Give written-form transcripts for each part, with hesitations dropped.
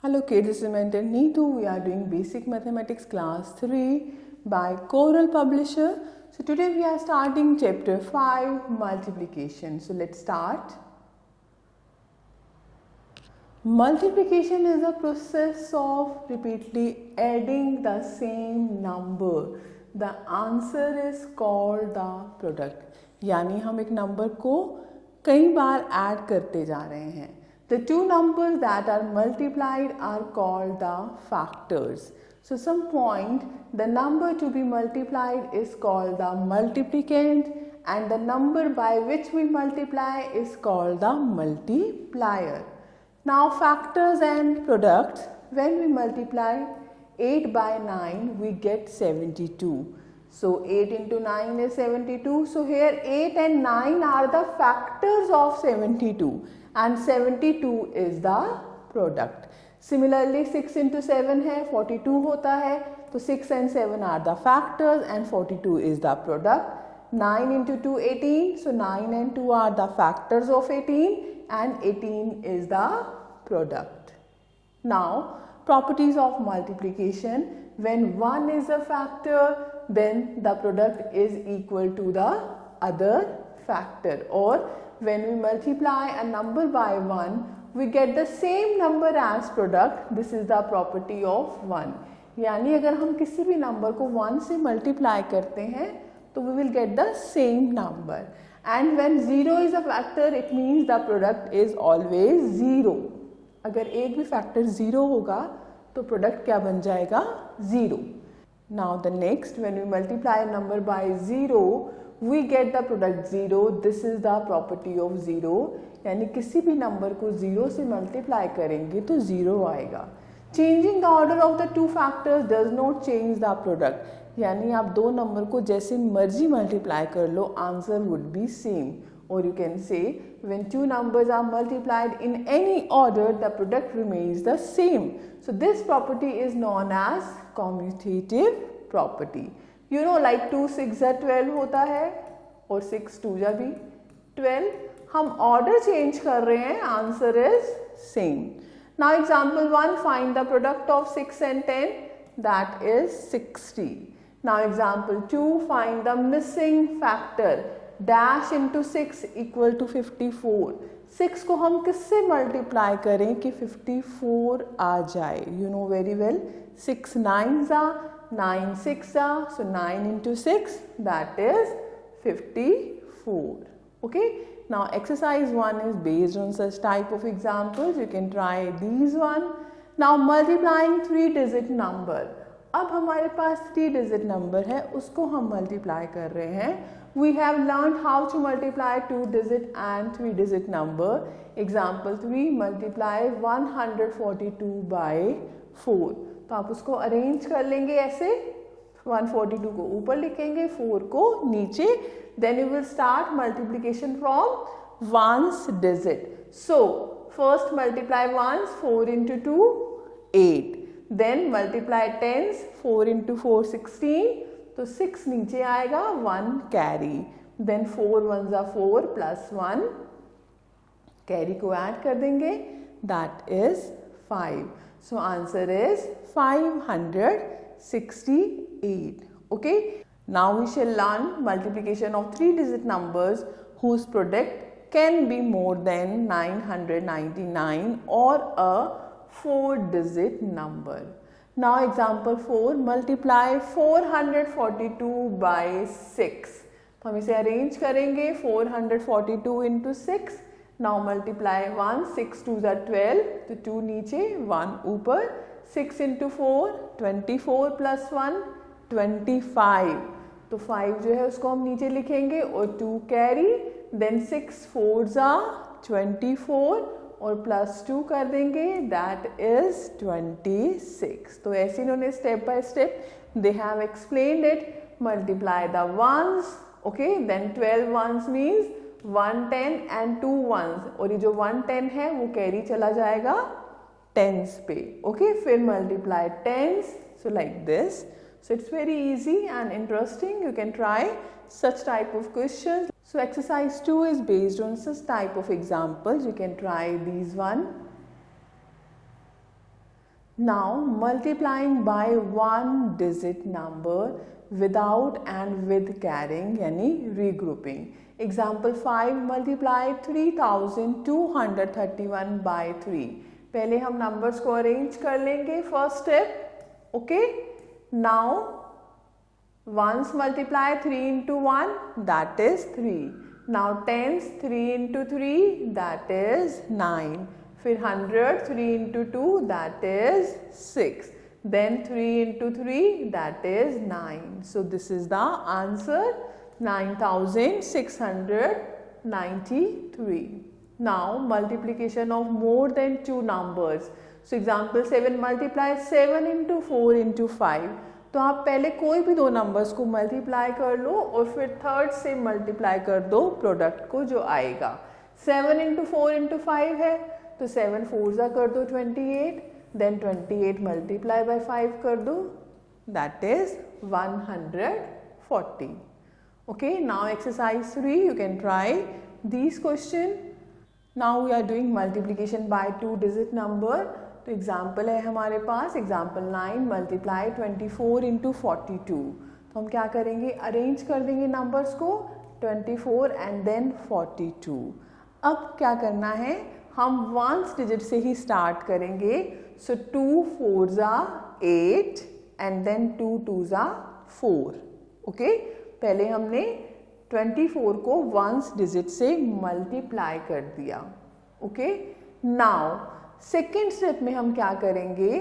Hello kids, this is mentor Neetu. We are doing basic mathematics class 3 by Coral Publisher. So today we are starting chapter 5 multiplication. So let's start. Multiplication is a process of repeatedly adding the same number. The answer is called the product. यानी हम एक number को कई बार add करते जा रहे हैं. The two numbers that are multiplied are called the factors. So some point the number to be multiplied is called the multiplicand and the number by which we multiply is called the multiplier. Now factors and products, when we multiply 8 by 9 we get 72. So 8 into 9 is 72. So here 8 and 9 are the factors of 72 and 72 is the product. Similarly 6 into 7 है 42 होता है, तो 6 and 7 are the factors and 42 is the product. 9 into 2 18, so 9 and 2 are the factors of 18 and 18 is the product. Now properties of multiplication, when 1 is a factor then the product is equal to the other factor, or when we multiply a number by 1 we get the same number as product. This is the property of 1. यानी अगर हम किसी भी number को 1 से multiply करते हैं तो we will get the same number, and when 0 is a factor it means the product is always 0. अगर एक भी फैक्टर 0 होगा तो प्रोडक्ट क्या बन जाएगा? 0. Now the next, when we multiply a number by 0 we get the product 0. This is the property of 0. यानी किसी भी नंबर को 0 से मल्टीप्लाई करेंगे तो 0 आएगा. Changing the order of the two factors does not change the product. यानी आप दो नंबर को जैसे मर्जी मल्टीप्लाई कर लो, answer would be same. Or you can say when two numbers are multiplied in any order the product remains the same. So this property is known as commutative property. You know like 2 6 12 होता है और 6 2 भी 12. हम order change कर रहे हैं, answer is same. Now example 1, find the product of 6 and 10, that is 60. Now example 2, find the missing factor. Dash into 6 equal to 54. 6 को हम किससे मल्टीप्लाई करें कि 54 आ जाए? You know very well. 6 9s are, 9 6 are, so 9 into 6 that is 54. Okay. Now exercise 1 is based on such type of examples. You can try these one. Now multiplying 3-digit number. अब हमारे पास 3-digit number है, उसको हम multiply कर रहे हैं. We have learned how to multiply 2-digit and 3-digit number. Example 3, multiply 142 by 4. तो आप उसको अरेंज कर लेंगे ऐसे, 142 को ऊपर लिखेंगे, 4 को नीचे. Then you will start multiplication from ones digit. So first multiply ones, 4 into 2 8. Then multiply tens, 4 into 4 16. तो 6 नीचे आएगा, 1 carry. Then 4 1s are 4 plus 1, carry को ऐड कर देंगे, that is 5. So answer is 568. Okay. Now we shall learn multiplication of 3-digit numbers whose product can be more than 999 or a 4-digit number. Now example 4, multiply 442 by 6. तो हम इसे arrange करेंगे, 442 into 6. Now multiply 1, 6 2s are 12, तो 2 नीचे 1 ऊपर. 6 into 4 24 plus 1 25. तो 5 जो है उसको हम नीचे लिखेंगे और 2 कैरी. देन 6 4s are 24 और प्लस 2 कर देंगे, दैट इज 26. तो ऐसे इन्होंने step by step they have explained it. Multiply the ones, okay. Then 12 ones means 1 10 and 2 ones, और ये जो 1 10 है वो कैरी चला जाएगा टेंस पे. ओके. फिर multiply tens, so like this. So it's very easy and interesting. You can try such type of questions. So exercise 2 is based on such type of examples. You can try these one. Now multiplying by one digit number without and with carrying यानी regrouping. Example 5 multiply 3231 by 3. पहले हम numbers को arrange कर लेंगे first step. Okay. Now ones multiply 3 into 1 that is 3. Now tens 3 into 3 that is 9. फिर 100 3 into 2 that is 6. Then 3 into 3 that is 9. So this is the answer 9693. Now multiplication of more than two numbers. So example 7 multiply 7 into 4 into 5. तो आप पहले कोई भी दो numbers को multiply कर लो और फिर थर्ड से मल्टीप्लाई कर दो प्रोडक्ट को जो आएगा. 7 into 4 into 5 है तो 7 4 कर दो 28. देन 28 मल्टीप्लाई बाय 5 कर दो that is 140. Okay, now exercise 3 you can try these question. Now we are doing multiplication by two digit number. तो एग्जाम्पल है हमारे पास एग्जाम्पल 9 मल्टीप्लाई 24 इंटू 42. तो हम क्या करेंगे अरेंज कर देंगे नंबर्स को 24 एंड देन 42. अब क्या करना है हम वंस डिजिट से ही स्टार्ट करेंगे. सो 2 4 8 एंड देन 2 2 4. ओके पहले हमने 24 को वंस डिजिट से मल्टीप्लाई कर दिया. ओके नाउ सेकेंड स्टेप में हम क्या करेंगे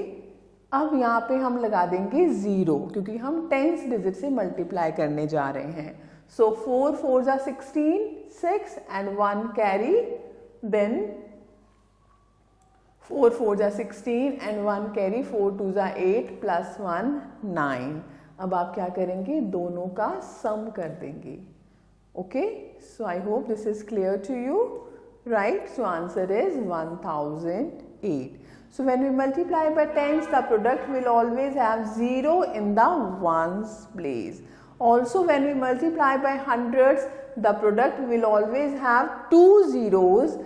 अब यहाँ पे हम लगा देंगे 0 क्योंकि हम टेंस डिजिट से मल्टीप्लाई करने जा रहे हैं. So 4 4 16 6 and 1 carry. Then 4 4 16 and 1 carry. 4 2 8 plus 1 9. अब आप क्या करेंगे दोनों का सम कर देंगे. Okay so I hope this is clear to you. Right, so answer is 1008. So when we multiply by tens, the product will always have 0 in the ones place. Also when we multiply by hundreds, the product will always have two zeros,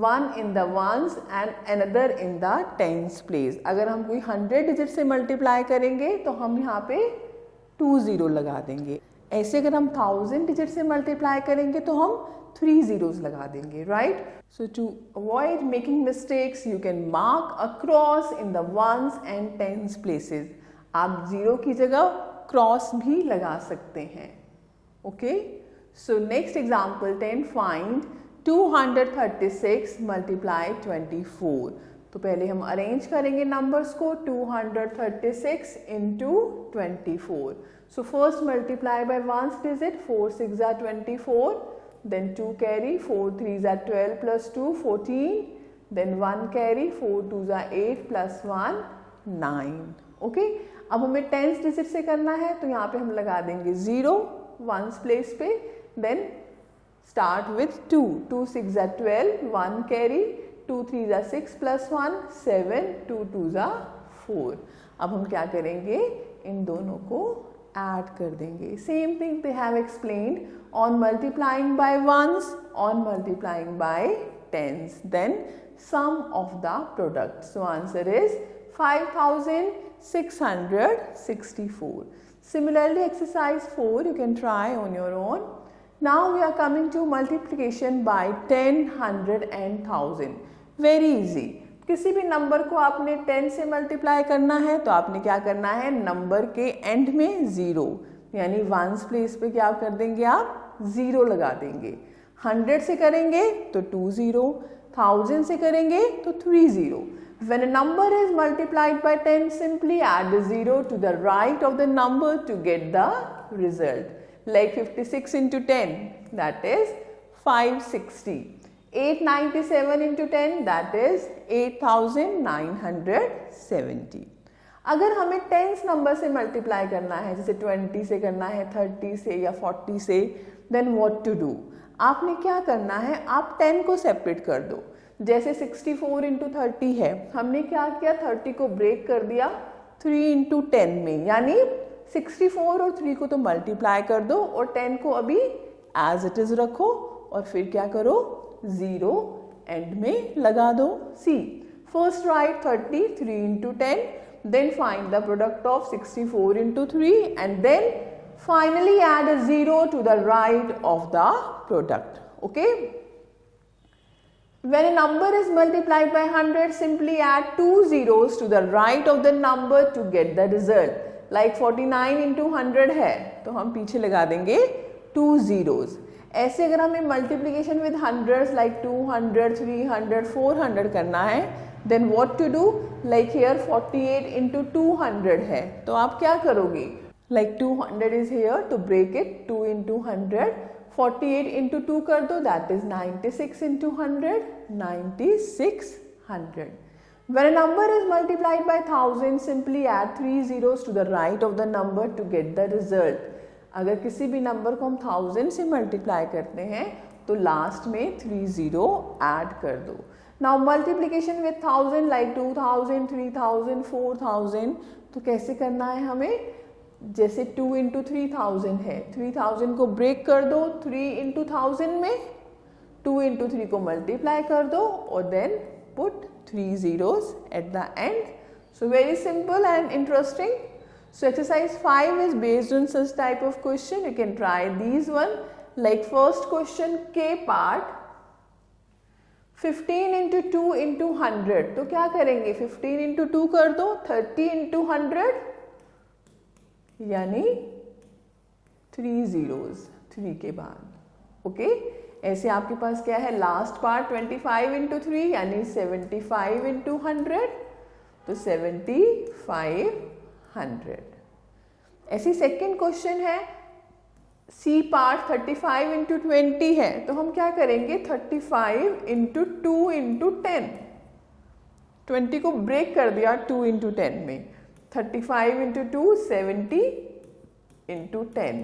one in the ones and another in the tens place. अगर हम कोई 100 digit से multiply करेंगे तो हम यहाँ पे 2 0 लगा देंगे. ऐसे अगर हम 1000 digit से multiply करेंगे तो हम 3 zeros लगा देंगे. Right so to avoid making mistakes you can mark across in the ones and tens places. आप 0 की जगह क्रॉस भी लगा सकते हैं. Okay so next example 10 find 236 multiply 24. तो पहले हम अरेंज करेंगे नंबर्स को 236 into 24. So first multiply by ones digit 4 6 24. Then 2 carry 4 3 12 plus 2 14. Then 1 carry 4 2 8 plus 1 9. Okay अब हमें टेंस डिजिट से करना है तो यहाँ पे हम लगा देंगे 0 वंस प्लेस पे. Then start with 2 2 6 12 1 carry 2 3 6 plus 1 7 2 2 4. अब हम क्या करेंगे इन दोनों को ऐड कर देंगे. Same thing they have explained on multiplying by ones, on multiplying by tens, then sum of the product. So answer is 5664. Similarly exercise 4 you can try on your own. Now we are coming to multiplication by 10, 100 and 1000. Very easy. किसी भी number को आपने 10 से multiply करना है तो आपने क्या करना है नंबर के एंड में 0 यानी वंस प्लेस पे क्या कर देंगे आप 0 लगा देंगे. 100 से करेंगे तो 2 0. 1000 से करेंगे तो 3 0. When a number is multiplied by 10, simply add the 0 to the right of the number to get the result. Like 56 into 10, that is 560. 897 into 10, that is 8970. अगर हमें टेंस नंबर से मल्टीप्लाई करना है जैसे 20 से करना है 30 से या 40 से देन व्हाट टू डू. आपने क्या करना है आप 10 को सेपरेट कर दो. जैसे 64 इंटू 30 है हमने क्या किया 30 को ब्रेक कर दिया 3 इंटू 10 में यानी 64 और 3 को तो मल्टीप्लाई कर दो और 10 को अभी एज इट इज रखो और फिर क्या करो 0 एंड में लगा दो. सी First write 30, 3 into 10, then find the product of 64 into 3 and then finally add a 0 to the right of the product. Okay. When a number is multiplied by 100, simply add 2 zeros to the right of the number to get the result. Like 49 into 100 है तो हम पीछे लगा देंगे 2 zeros. ऐसे अगर हमें multiplication with hundreds like 200, 300, 400 करना है, then what to do? Like here 48 into 200 है तो आप क्या करोगे? Like 200 is here to break it 2 into 100. 48 into 2 कर दो, that is 96 into 100, 9600. When a number is multiplied by 1000, simply add 3 zeros to the right of the number to get the result. अगर किसी भी नंबर को हम 1000 से multiply करते हैं तो लास्ट में 3 जीरो ऐड कर दो. नाउ मल्टीप्लिकेशन विथ 1000 लाइक 2000, 3000, 4000 तो कैसे करना है हमें? जैसे 2 into 3000 है, 3000 को ब्रेक कर दो 3 into 1000 में, 2 into 3 को मल्टीप्लाई कर दो और then put 3 zeros at the end. So very simple and interesting. So exercise 5 is based on such type of question. You can try these one. Like first question K part, 15 into 2 into 100. तो क्या करेंगे? 15 into 2 कर दो, 30 into 100 यानी 3 zeros 3 के बाद. Okay ऐसे आपके पास क्या है? लास्ट पार्ट 25 into 3 यानी 75 into 100 तो 7500. ऐसी सेकेंड क्वेश्चन है सी पार्ट 35 into 20 है तो हम क्या करेंगे? 35 into 2 into 10. 20 को ब्रेक कर दिया 2 into 10 में. 35 into 2 70 into 10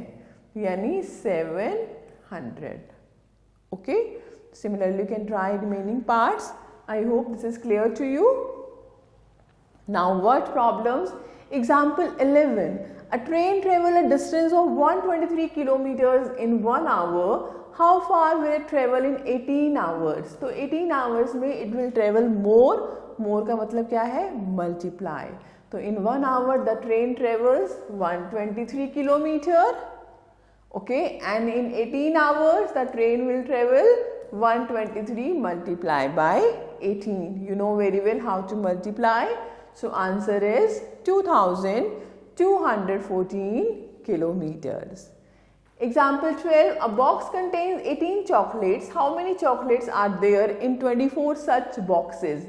यानी 700. Okay. Similarly, you can try remaining parts. I hope this is clear to you. Now, word problems. Example 11. A train travels a distance of 123 kilometers in 1 hour. How far will it travel in 18 hours? तो 18 hours में it will travel more. More का मतलब क्या है? Multiply. तो in 1 hour the train travels 123 kilometer. Okay, and in 18 hours the train will travel 123 multiplied by 18. You know very well how to multiply. So answer is 2214 kilometers. Example 12. A box contains 18 chocolates. How many chocolates are there in 24 such boxes?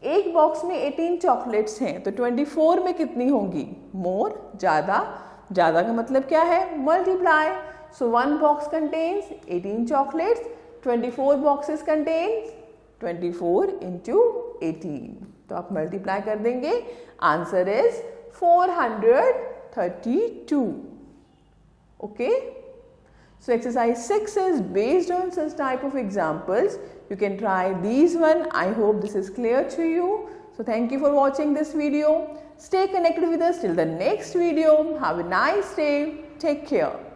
एक box में 18 chocolates हैं तो 24 में कितनी होंगी? मोर, ज़्यादा. ज़्यादा का मतलब क्या है? मल्टीप्लाई. सो 1 box contains 18 chocolates, 24 boxes contains 24 into 18. तो आप मल्टीप्लाई कर देंगे. Answer is 432. Okay. So exercise 6 is based on such type of examples. You can try these one. I hope this is clear to you. So thank you for watching this video. Stay connected with us till the next video. Have a nice day. Take care.